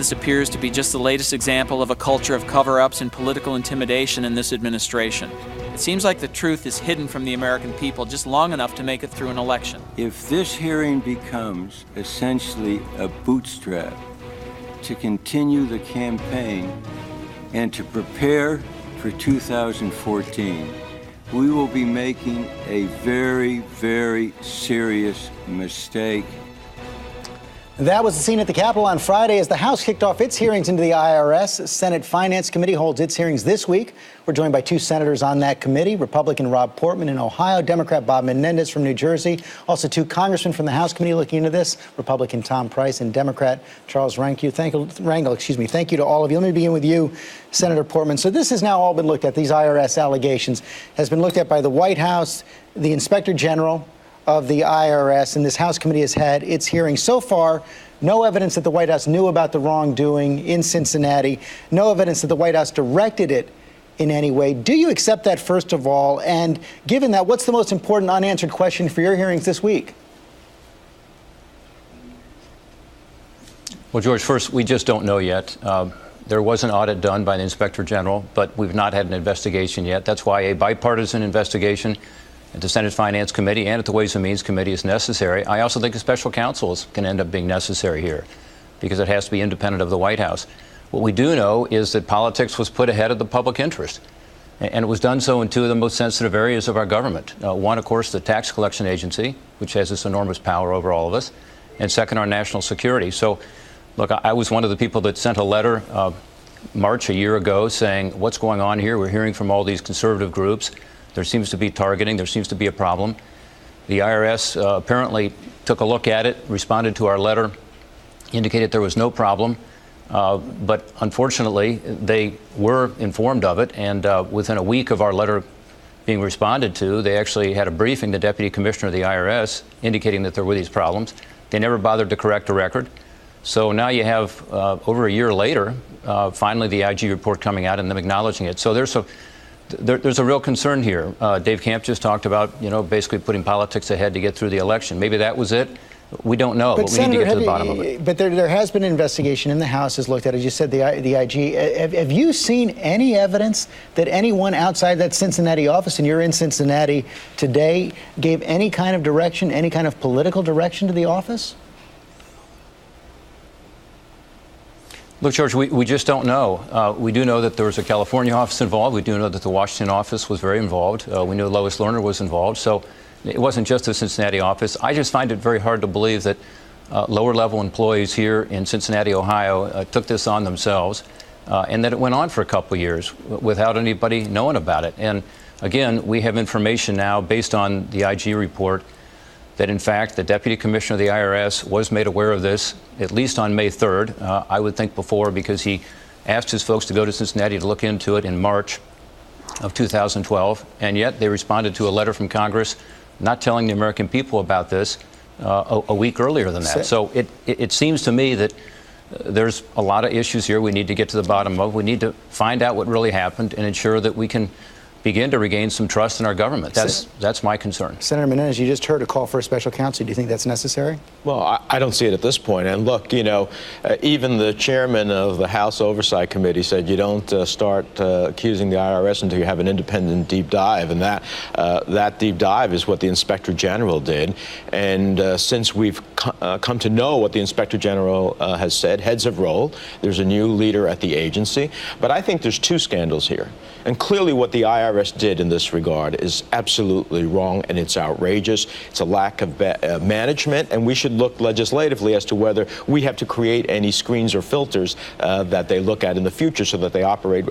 this appears to be just the latest example of a culture of cover-ups and political intimidation in this administration. It seems like the truth is hidden from the American people just long enough to make it through an election. If this hearing becomes essentially a bootstrap to continue the campaign and to prepare for 2014, we will be making a very, very serious mistake. That was the scene at the Capitol on Friday as the House kicked off its hearings into the IRS. Senate Finance Committee holds its hearings this week. We're joined by two senators on that committee, Republican Rob Portman in Ohio, Democrat Bob Menendez from New Jersey. Also two congressmen from the House committee looking into this, Republican Tom Price and Democrat Charles Rangel. Thank you to all of you. Let me begin with you, Senator Portman. So this has now all been looked at. These IRS allegations has been looked at by the White House, the Inspector General of the IRS, and this House committee has had its hearing. So far, no evidence that the White House knew about the wrongdoing in Cincinnati, no evidence that the White House directed it in any way. Do you accept that, first of all? And given that, what's the most important unanswered question for your hearings this week? Well, George, first, we just don't know yet. There was an audit done by the Inspector General, but we've not had an investigation yet. That's why a bipartisan investigation at the Senate Finance Committee and at the Ways and Means Committee is necessary. I also think a special counsel can end up being necessary here because it has to be independent of the White House. What we do know is that politics was put ahead of the public interest, and it was done so in two of the most sensitive areas of our government. One, of course, the tax collection agency, which has this enormous power over all of us, and second, our national security. So, look, I was one of the people that sent a letter March a year ago saying, what's going on here? We're hearing from all these conservative groups. There seems to be targeting. There seems to be a problem. The IRS apparently took a look at it, responded to our letter, indicated there was no problem. But unfortunately, they were informed of it. And within a week of our letter being responded to, they actually had a briefing, the Deputy Commissioner of the IRS, indicating that there were these problems. They never bothered to correct a record. So now you have, over a year later, finally the IG report coming out and them acknowledging it. So there's a real concern here. Dave Camp just talked about, basically putting politics ahead to get through the election. Maybe that was it. We don't know, but we need to get to the bottom of it. But there has been an investigation, and the House has looked at it. As you said, the IG. Have you seen any evidence that anyone outside that Cincinnati office, and you're in Cincinnati today, gave any kind of direction, any kind of political direction to the office? Look, George, we just don't know. We do know that there was a California office involved. We do know that the Washington office was very involved. We knew Lois Lerner was involved. So it wasn't just the Cincinnati office. I just find it very hard to believe that lower-level employees here in Cincinnati, Ohio, took this on themselves, and that it went on for a couple of years without anybody knowing about it. And again, we have information now based on the IG report that, in fact, the Deputy Commissioner of the IRS was made aware of this, at least on May 3rd. I would think before, because he asked his folks to go to Cincinnati to look into it in March of 2012, and yet they responded to a letter from Congress not telling the American people about this a week earlier than that. So it seems to me that there's a lot of issues here we need to get to the bottom of. We need to find out what really happened and ensure that we can begin to regain some trust in our government. That's my concern. Senator Menendez, you just heard a call for a special counsel. Do you think that's necessary? Well, I don't see it at this point. And look, even the chairman of the House Oversight Committee said you don't start accusing the IRS until you have an independent deep dive. And that deep dive is what the Inspector General did. And since we've come to know what the Inspector General has said, heads have rolled. There's a new leader at the agency. But I think there's two scandals here. And clearly what the IRS did in this regard is absolutely wrong, and it's outrageous. It's a lack of management, and we should look legislatively as to whether we have to create any screens or filters that they look at in the future so that they operate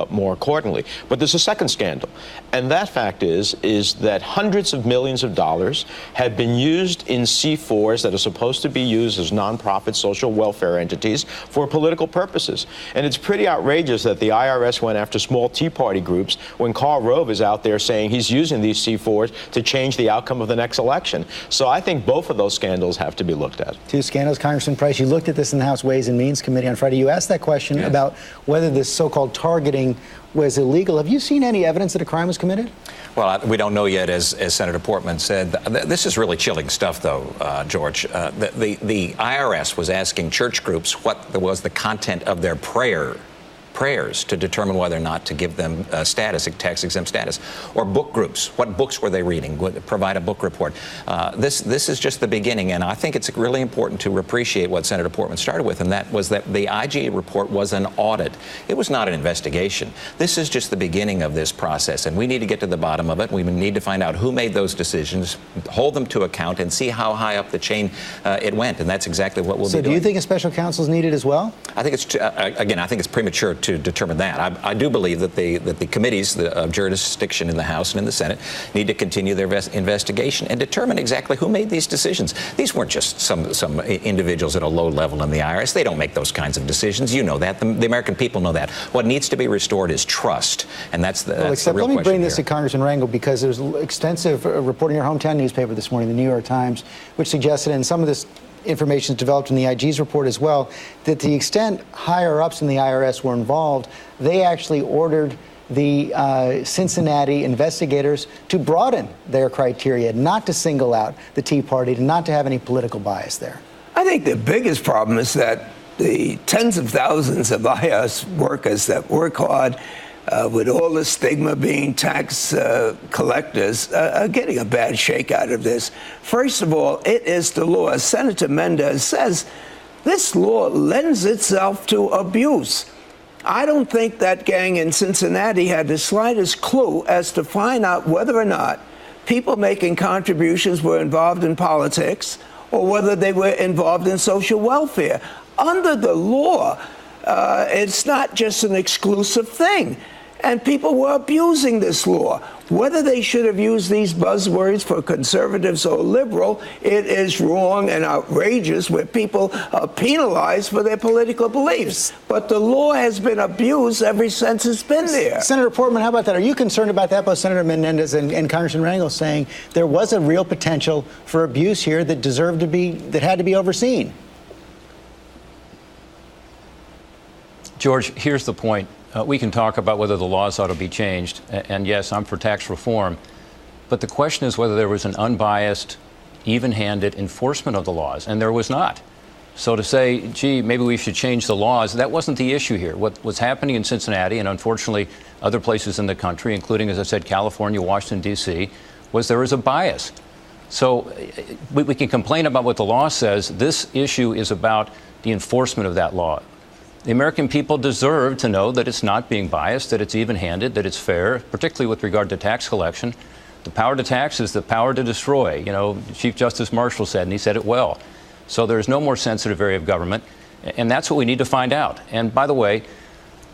more accordingly. But there's a second scandal, and that fact is that hundreds of millions of dollars have been used in C4s that are supposed to be used as nonprofit social welfare entities for political purposes. And it's pretty outrageous that the IRS went after small Tea Party groups when Karl Rove is out there saying he's using these C4s to change the outcome of the next election. So I think both of those scandals have to be looked at. Two scandals. Congressman Price, you looked at this in the House Ways and Means Committee on Friday. You asked that question about whether this so-called targeting was illegal. Have you seen any evidence that a crime was committed? Well, we don't know yet, as Senator Portman said. This is really chilling stuff, though, George. The IRS was asking church groups what was the content of their prayers to determine whether or not to give them tax-exempt status, or book groups. What books were they reading? Provide a book report. This is just the beginning, and I think it's really important to appreciate what Senator Portman started with, and that was that the IGA report was an audit. It was not an investigation. This is just the beginning of this process, and we need to get to the bottom of it. We need to find out who made those decisions, hold them to account, and see how high up the chain it went, and that's exactly what we'll be doing. So do you think a special counsel is needed as well? I think it's, again, I think it's premature to determine that. I do believe that the committees of jurisdiction in the House and in the Senate need to continue their investigation and determine exactly who made these decisions. These weren't just some individuals at a low level in the IRS. They don't make those kinds of decisions. You know that. The American people know that. What needs to be restored is trust, and that's the real question. Let me bring this here to Congressman Rangel, because there's extensive reporting in your hometown newspaper this morning, the New York Times, which suggested, and some of this information is developed in the IG's report as well, that to the extent higher-ups in the IRS were involved, they actually ordered the Cincinnati investigators to broaden their criteria, not to single out the Tea Party, not to have any political bias there. I think the biggest problem is that the tens of thousands of IRS workers that work hard with all the stigma being tax collectors, are getting a bad shake out of this. First of all, it is the law. As Senator Menendez says, this law lends itself to abuse. I don't think that gang in Cincinnati had the slightest clue as to find out whether or not people making contributions were involved in politics or whether they were involved in social welfare. Under the law, it's not just an exclusive thing. And people were abusing this law. Whether they should have used these buzzwords for conservatives or liberal, it is wrong and outrageous where people are penalized for their political beliefs. But the law has been abused ever since it's been there. Senator Portman, how about that? Are you concerned about that? Both Senator Menendez and Congressman Rangel saying there was a real potential for abuse here that had to be overseen. George, here's the point. We can talk about whether the laws ought to be changed, and yes, I'm for tax reform, but the question is whether there was an unbiased, even-handed enforcement of the laws, and there was not. So to say, gee, maybe we should change the laws, that wasn't the issue here. What was happening in Cincinnati, and unfortunately other places in the country, including, as I said, California, Washington, D.C., was there was a bias. So we can complain about what the law says. This issue is about the enforcement of that law. The American people deserve to know that it's not being biased, that it's even-handed, that it's fair, particularly with regard to tax collection. The power to tax is the power to destroy. You know, Chief Justice Marshall said, and he said it well. So there's no more sensitive area of government, and that's what we need to find out. And by the way,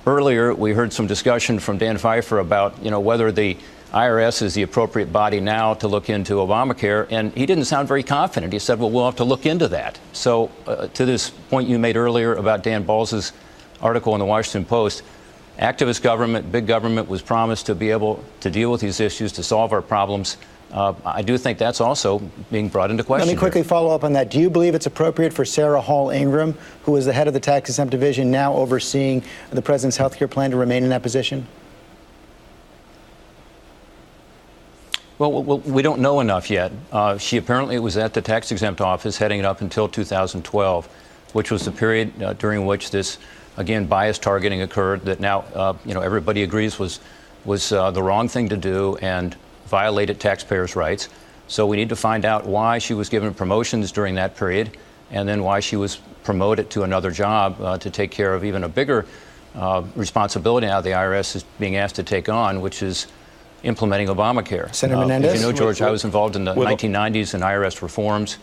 earlier we heard some discussion from Dan Pfeiffer about, you know, whether the IRS is the appropriate body now to look into Obamacare, and he didn't sound very confident. He said, well, we'll have to look into that. So to this point you made earlier about Dan Balz's article in the Washington Post, activist government, big government was promised to be able to deal with these issues, to solve our problems. I do think that's also being brought into question. Let me quickly follow up on that. Do you believe it's appropriate for Sarah Hall Ingram, who is the head of the tax exempt division, now overseeing the president's health care plan, to remain in that position? Well, we don't know enough yet. She apparently was at the tax exempt office heading it up until 2012, which was the period during which this, again, bias targeting occurred that now, everybody agrees was the wrong thing to do and violated taxpayers' rights. So we need to find out why she was given promotions during that period and then why she was promoted to another job to take care of even a bigger responsibility now the IRS is being asked to take on, which is implementing Obamacare. Senator Menendez? As you know, George, I was involved in the 1990s in IRS reforms.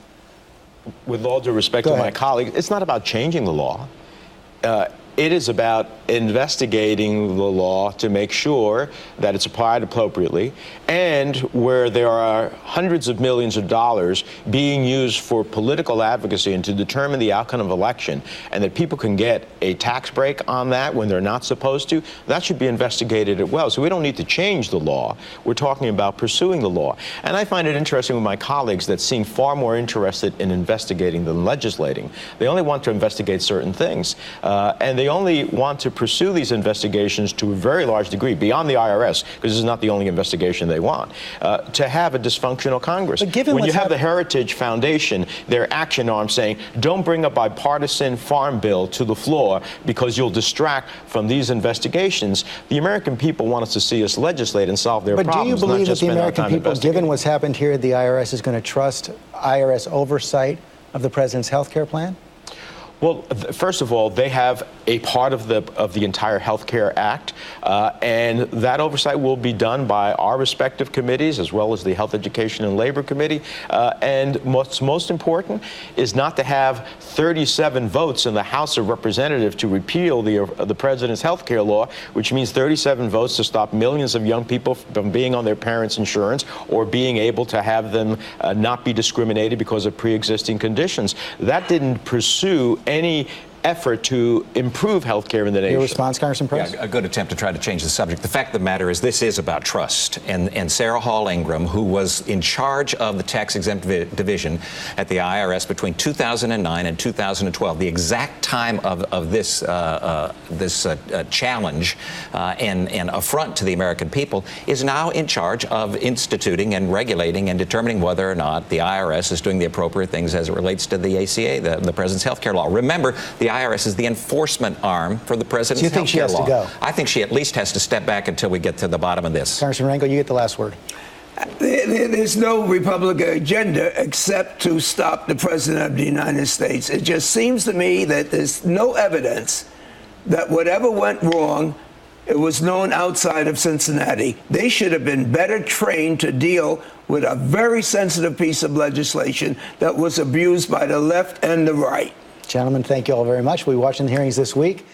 With all due respect to my colleague, it's not about changing the law. It is about investigating the law to make sure that it's applied appropriately, and where there are hundreds of millions of dollars being used for political advocacy and to determine the outcome of election, and that people can get a tax break on that when they're not supposed to, that should be investigated as well. So we don't need to change the law. We're talking about pursuing the law. And I find it interesting with my colleagues that seem far more interested in investigating than legislating. They only want to investigate certain things, and they only want to pursue these investigations to a very large degree, beyond the IRS, because this is not the only investigation they want, to have a dysfunctional Congress. But given when you have happened- the Heritage Foundation, their action arm saying, don't bring a bipartisan farm bill to the floor because you'll distract from these investigations, the American people want us to see us legislate and solve their But problems. do you believe not that just the spend our American time people, given investigating. what's happened here, the IRS is going to trust IRS oversight of the president's health care plan? Well, first of all, they have a part of the entire Health Care Act, and that oversight will be done by our respective committees, as well as the Health, Education, and Labor Committee. And what's most important is not to have 37 votes in the House of Representatives to repeal the president's health care law, which means 37 votes to stop millions of young people from being on their parents' insurance or being able to have them not be discriminated because of pre-existing conditions. That didn't pursue any effort to improve health care in the nation. Your response, Congressman Price? Yeah, a good attempt to try to change the subject. The fact of the matter is this is about trust. And Sarah Hall Ingram, who was in charge of the tax-exempt division at the IRS between 2009 and 2012, the exact time of this challenge and affront to the American people, is now in charge of instituting and regulating and determining whether or not the IRS is doing the appropriate things as it relates to the ACA, the president's health care law. Remember, the IRS is the enforcement arm for the president's So you think she has health to care law. go? I think she at least has to step back until we get to the bottom of this. Congressman Rangel, you get the last word. There's no Republican agenda except to stop the President of the United States. It just seems to me that there's no evidence that whatever went wrong, it was known outside of Cincinnati. They should have been better trained to deal with a very sensitive piece of legislation that was abused by the left and the right. Gentlemen, thank you all very much. We'll be watching the hearings this week.